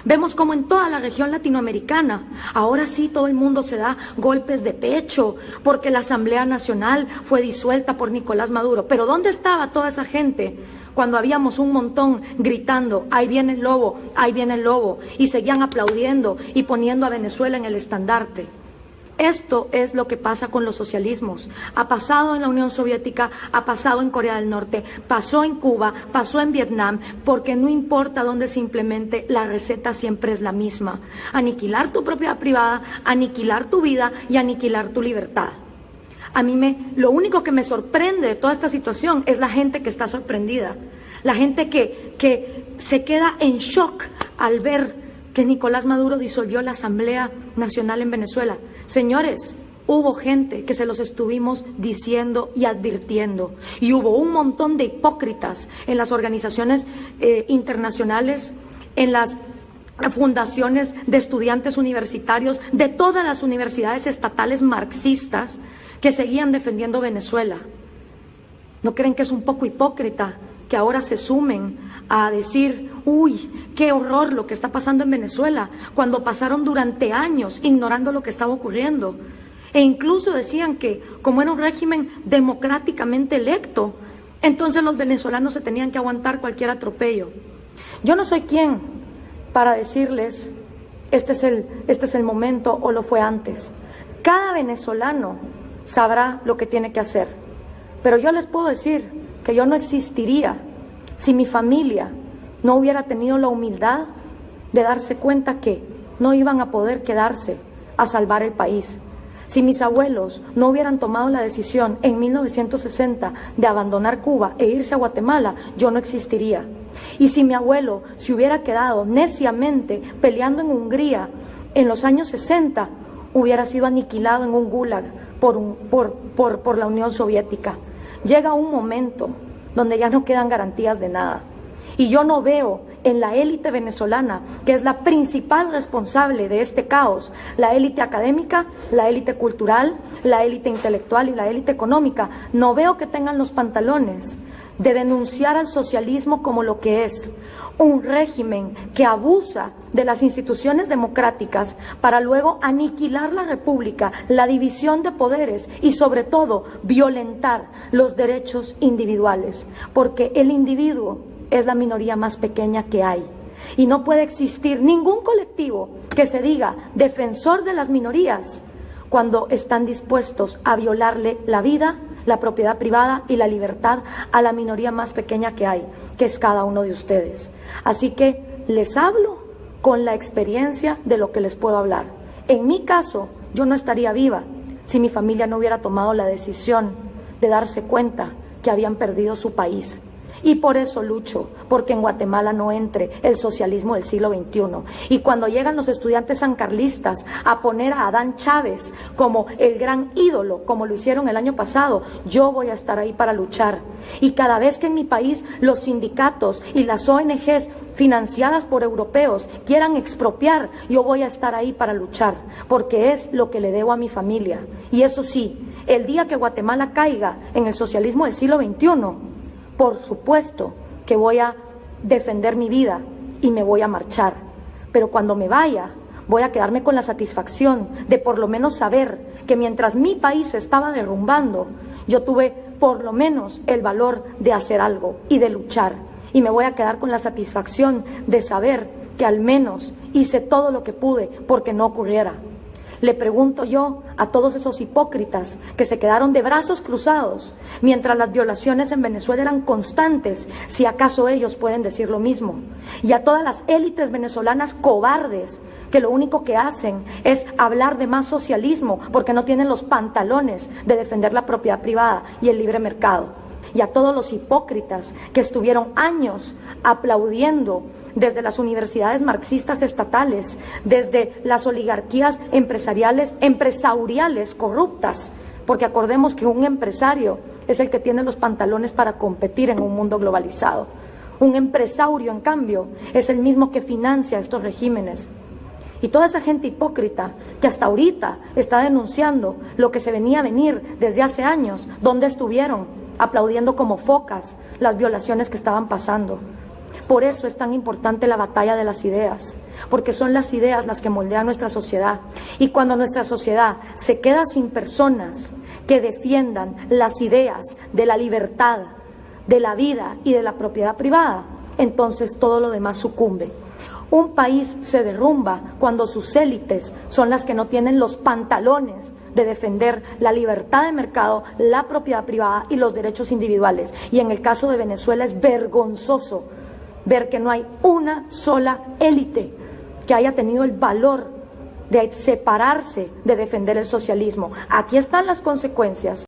Vemos como en toda la región latinoamericana, ahora sí todo el mundo se da golpes de pecho porque la Asamblea Nacional fue disuelta por Nicolás Maduro. Pero ¿dónde estaba toda esa gente cuando habíamos un montón gritando, ahí viene el lobo, ahí viene el lobo? Y seguían aplaudiendo y poniendo a Venezuela en el estandarte. Esto es lo que pasa con los socialismos. Ha pasado en la Unión Soviética, ha pasado en Corea del Norte, pasó en Cuba, pasó en Vietnam, porque no importa dónde se implemente, la receta siempre es la misma. Aniquilar tu propiedad privada, aniquilar tu vida y aniquilar tu libertad. A mí lo único que me sorprende de toda esta situación es la gente que está sorprendida. La gente que se queda en shock al ver que Nicolás Maduro disolvió la Asamblea Nacional en Venezuela. Señores, hubo gente que se los estuvimos diciendo y advirtiendo. Y hubo un montón de hipócritas en las organizaciones internacionales, en las fundaciones de estudiantes universitarios, de todas las universidades estatales marxistas que seguían defendiendo Venezuela. ¿No creen que es un poco hipócrita que ahora se sumen a decir, uy, qué horror lo que está pasando en Venezuela, cuando pasaron durante años ignorando lo que estaba ocurriendo? E incluso decían que como era un régimen democráticamente electo, entonces los venezolanos se tenían que aguantar cualquier atropello. Yo no soy quien para decirles, este es el momento o lo fue antes. Cada venezolano sabrá lo que tiene que hacer, pero yo les puedo decir que yo no existiría si mi familia no hubiera tenido la humildad de darse cuenta que no iban a poder quedarse a salvar el país. Si mis abuelos no hubieran tomado la decisión en 1960 de abandonar Cuba e irse a Guatemala, yo no existiría. Y si mi abuelo se hubiera quedado neciamente peleando en Hungría en los años 60, hubiera sido aniquilado en un gulag por la Unión Soviética. Llega un momento donde ya no quedan garantías de nada. Y yo no veo en la élite venezolana, que es la principal responsable de este caos, la élite académica, la élite cultural, la élite intelectual y la élite económica, no veo que tengan los pantalones de denunciar al socialismo como lo que es, un régimen que abusa de las instituciones democráticas para luego aniquilar la república, la división de poderes y sobre todo violentar los derechos individuales, porque el individuo es la minoría más pequeña que hay. Y no puede existir ningún colectivo que se diga defensor de las minorías cuando están dispuestos a violarle la vida, la propiedad privada y la libertad a la minoría más pequeña que hay, que es cada uno de ustedes. Así que les hablo con la experiencia de lo que les puedo hablar. En mi caso, yo no estaría viva si mi familia no hubiera tomado la decisión de darse cuenta que habían perdido su país. Y por eso lucho, porque en Guatemala no entre el socialismo del siglo XXI. Y cuando llegan los estudiantes sancarlistas a poner a Adán Chávez como el gran ídolo, como lo hicieron el año pasado, yo voy a estar ahí para luchar. Y cada vez que en mi país los sindicatos y las ONGs financiadas por europeos quieran expropiar, yo voy a estar ahí para luchar, porque es lo que le debo a mi familia. Y eso sí, el día que Guatemala caiga en el socialismo del siglo XXI, por supuesto que voy a defender mi vida y me voy a marchar, pero cuando me vaya voy a quedarme con la satisfacción de por lo menos saber que mientras mi país se estaba derrumbando, yo tuve por lo menos el valor de hacer algo y de luchar, y me voy a quedar con la satisfacción de saber que al menos hice todo lo que pude porque no ocurriera. Le pregunto yo a todos esos hipócritas que se quedaron de brazos cruzados mientras las violaciones en Venezuela eran constantes, si acaso ellos pueden decir lo mismo. Y a todas las élites venezolanas cobardes que lo único que hacen es hablar de más socialismo porque no tienen los pantalones de defender la propiedad privada y el libre mercado. Y a todos los hipócritas que estuvieron años aplaudiendo desde las universidades marxistas estatales, desde las oligarquías empresariales corruptas, porque acordemos que un empresario es el que tiene los pantalones para competir en un mundo globalizado. Un empresario, en cambio, es el mismo que financia estos regímenes. Y toda esa gente hipócrita que hasta ahorita está denunciando lo que se venía a venir desde hace años, ¿dónde estuvieron? Aplaudiendo como focas las violaciones que estaban pasando. Por eso es tan importante la batalla de las ideas, porque son las ideas las que moldean nuestra sociedad. Y cuando nuestra sociedad se queda sin personas que defiendan las ideas de la libertad, de la vida y de la propiedad privada, entonces todo lo demás sucumbe. Un país se derrumba cuando sus élites son las que no tienen los pantalones de defender la libertad de mercado, la propiedad privada y los derechos individuales. Y en el caso de Venezuela es vergonzoso ver que no hay una sola élite que haya tenido el valor de separarse de defender el socialismo. Aquí están las consecuencias.